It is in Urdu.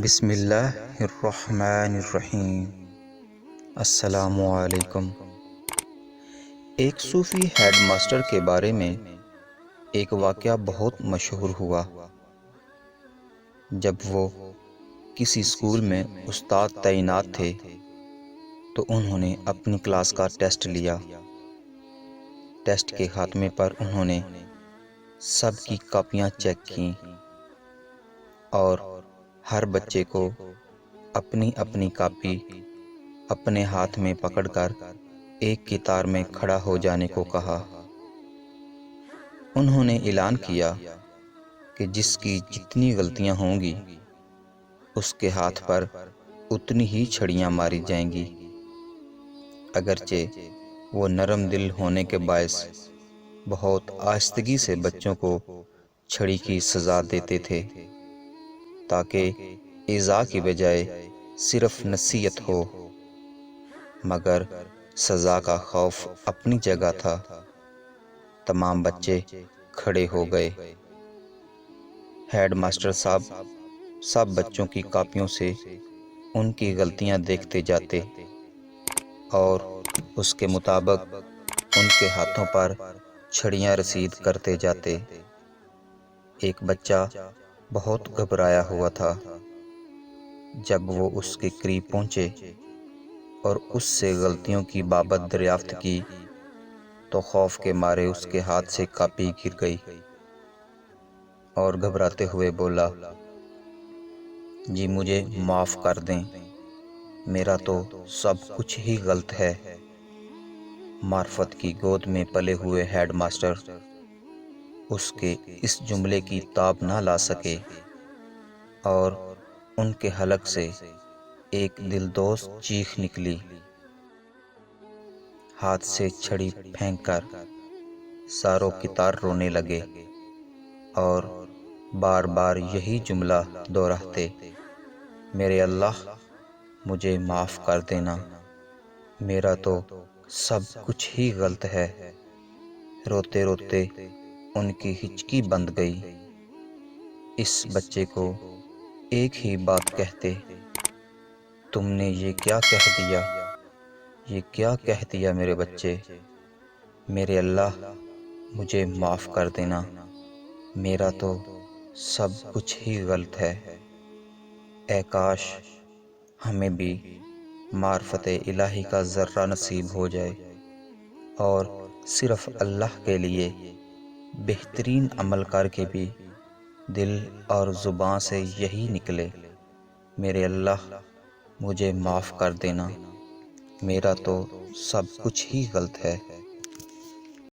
بسم اللہ الرحمن الرحیم۔ السلام علیکم۔ ایک صوفی ہیڈ ماسٹر کے بارے میں ایک واقعہ بہت مشہور ہوا۔ جب وہ کسی اسکول میں استاد تعینات تھے تو انہوں نے اپنی کلاس کا ٹیسٹ لیا۔ ٹیسٹ کے خاتمے پر انہوں نے سب کی کاپیاں چیک کیں اور ہر بچے کو اپنی اپنی کاپی اپنے ہاتھ میں پکڑ کر ایک قطار میں کھڑا ہو جانے کو کہا۔ انہوں نے اعلان کیا کہ جس کی جتنی غلطیاں ہوں گی اس کے ہاتھ پر اتنی ہی چھڑیاں ماری جائیں گی۔ اگرچہ وہ نرم دل ہونے کے باعث بہت آہستگی سے بچوں کو چھڑی کی سزا دیتے تھے تاکہ ایذا کی بجائے صرف نصیحت ہو، مگر سزا کا خوف اپنی جگہ تھا۔ تمام بچے کھڑے ہو گئے۔ ہیڈ ماسٹر صاحب سب بچوں کی کاپیوں سے ان کی غلطیاں دیکھتے جاتے اور اس کے مطابق ان کے ہاتھوں پر چھڑیاں رسید کرتے جاتے۔ ایک بچہ بہت گھبرایا ہوا تھا۔ جب وہ اس کے قریب پہنچے اور اس سے غلطیوں کی بابت دریافت کی تو خوف کے مارے اس کے ہاتھ سے کاپی گر گئی اور گھبراتے ہوئے بولا، جی مجھے معاف کر دیں، میرا تو سب کچھ ہی غلط ہے۔ معرفت کی گود میں پلے ہوئے ہیڈ ماسٹر اس کے اس جملے کی تاب نہ لا سکے اور ان کے حلق سے ایک دلدوز چیخ نکلی۔ ہاتھ سے چھڑی پھینک کر ساروں قطار رونے لگے اور بار بار یہی جملہ دہراتے، میرے اللہ مجھے معاف کر دینا، میرا تو سب کچھ ہی غلط ہے۔ روتے روتے ان کی ہچکی بند گئی۔ اس بچے کو ایک ہی بات کہتے، تم نے یہ کیا کہہ دیا، یہ کیا کہہ دیا میرے بچے، میرے اللہ مجھے معاف کر دینا، میرا تو سب کچھ ہی غلط ہے۔ اے کاش ہمیں بھی معرفت الہی کا ذرہ نصیب ہو جائے اور صرف اللہ کے لیے بہترین عمل کر کے بھی دل اور زبان سے یہی نکلے، میرے اللہ مجھے معاف کر دینا، میرا تو سب کچھ ہی غلط ہے۔